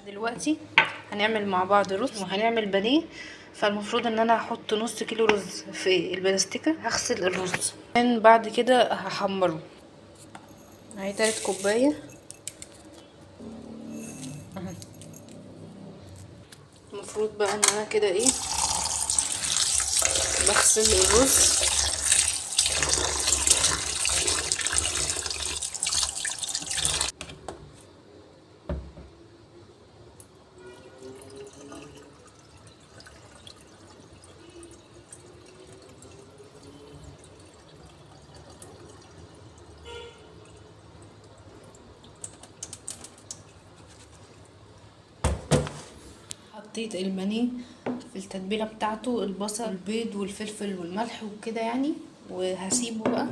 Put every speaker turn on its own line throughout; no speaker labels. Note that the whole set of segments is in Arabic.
دلوقتي هنعمل مع بعض رز وهنعمل بانيه. فالمفروض ان انا هحط نص كيلو رز في البلاستيكه. هغسل الرز بعد كده هحمره. اهي 3 كوبايه اهي. المفروض بقى ان انا كده ايه بغسل الرز. حطيت البانيه في التتبيله بتاعته، البصل البيض والفلفل والملح وكده يعني، وهسيبه بقى.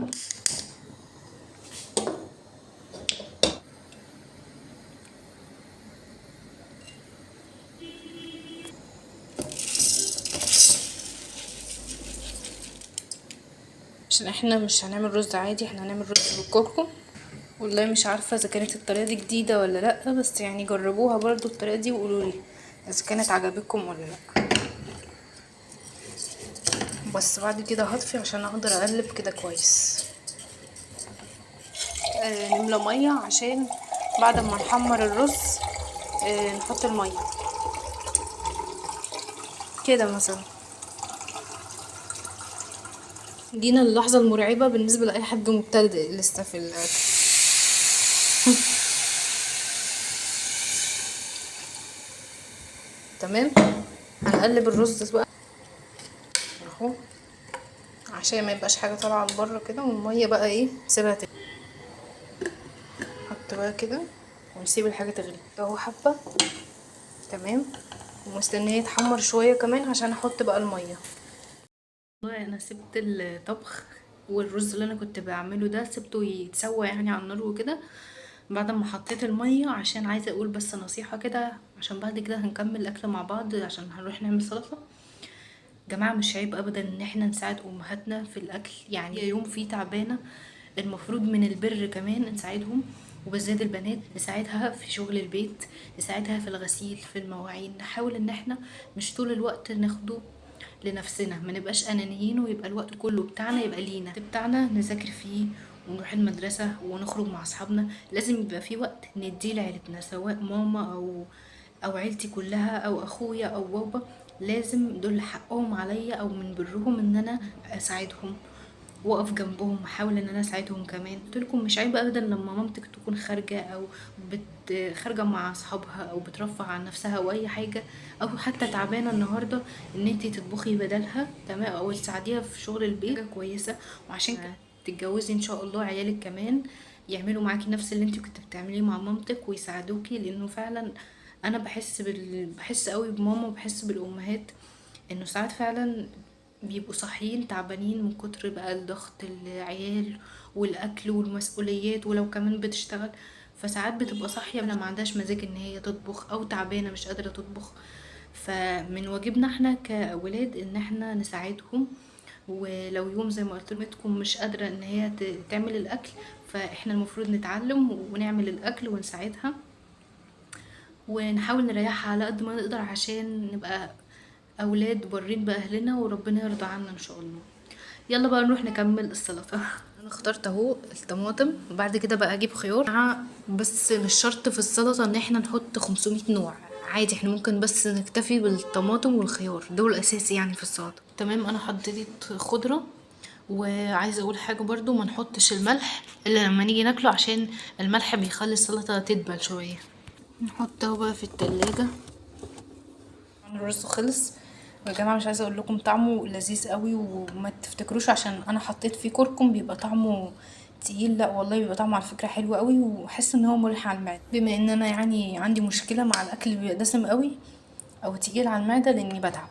عشان احنا مش هنعمل رز عادي، احنا هنعمل رز بالكركم. والله مش عارفه اذا كانت الطريقه دي جديده ولا لا، بس يعني جربوها برضو الطريقه دي وقولوا لي اذا كانت عجبتكم ولا لا. بس بعد كده هطفي عشان اقدر اقلب كده كويس. نملى ميه عشان بعد ما نحمر الرز نحط الميه كده مثلا. جينا اللحظه المرعبه بالنسبه لاي حد مبتدئ لسه في الاكل. تمام. هنقلب الرز بقى اهو عشان ما يبقاش حاجه طالعه لبره كده، والميه بقى ايه سيبها تغلي. نحط بقى كده ونسيب الحاجه تغلي اهو حبه. تمام. ومستنيه يتحمر شويه كمان عشان احط بقى الميه. والله انا سبت الطبخ والرز اللي انا كنت بعمله ده سبته يتسوى يعني على النار وكده بعد ما حطيت الميه، عشان عايزه اقول بس نصيحه كده عشان بعد كده هنكمل الاكل مع بعض عشان هنروح نعمل سلطه. جماعه مش عيب ابدا ان احنا نساعد امهاتنا في الاكل، يعني يوم فيه تعبانه المفروض من البر كمان نساعدهم، وبالذات البنات نساعدها في شغل البيت، نساعدها في الغسيل في المواعين. نحاول ان احنا مش طول الوقت ناخده لنفسنا، ما نبقاش انانيين ويبقى الوقت كله بتاعنا يبقى لينا بتاعنا نذاكر فيه ونروح المدرسة ونخرج مع اصحابنا. لازم يبقى في وقت نديه لعيلتنا، سواء ماما او عيلتي كلها او اخويا او بابا. لازم دول حقهم عليا او من برهم ان انا اساعدهم واقف جنبهم، احاول ان انا اساعدهم كمان. قلت لكم مش عيب ابدا لما مامتك تكون خارجه او خارجه مع اصحابها او بترفع عن نفسها او اي حاجه، او حتى تعبانه النهارده ان انتي تطبخي بدلها. تمام. او تساعديها في شغل البيت كويسه. وعشان تتجوزي ان شاء الله عيالك كمان يعملوا معاكي نفس اللي انتي كنت بتعمليه مع مامتك ويساعدوكي، لانه فعلا انا بحس قوي بماما وبحس بالامهات انه ساعات فعلا بيبقوا صاحيين تعبانين من كتر بقى الضغط العيال والاكل والمسؤوليات، ولو كمان بتشتغل فساعات بتبقى صاحيه ما عندهاش مزاج ان هي تطبخ او تعبانه مش قادره تطبخ. فمن واجبنا احنا كولاد ان احنا نساعدهم، ولو يوم زي ما قلت لكم مش قادره ان هي تعمل الاكل فاحنا المفروض نتعلم ونعمل الاكل ونساعدها ونحاول نريحها على قد ما نقدر عشان نبقى اولاد بارين باهلنا وربنا يرضى عنا ان شاء الله. يلا بقى نروح نكمل السلطه. انا اخترت اهو الطماطم، وبعد كده بقى اجيب خيار. بس مش شرط في السلطه ان احنا نحط 500 نوع، عادي احنا ممكن بس نكتفي بالطماطم والخيار، دول اساسي يعني في السلطه. تمام. انا حطيت خضره، وعايزه اقول حاجه برضو ما نحطش الملح الا لما نيجي ناكله عشان الملح بيخلي السلطه تدبل شويه. نحطه بقى في التلاجة. الرز خلص يا جماعه، مش عايزه اقول لكم طعمه لذيذ قوي، وما تفتكروش عشان انا حطيت فيه كركم بيبقى طعمه تقيل، لا والله بيبقى طعمه على فكره حلو قوي، وحس ان هو مريح على المعده. بما ان انا يعني عندي مشكله مع الاكل اللي بيبقى دسم قوي او تقيل على المعده لاني بتعب،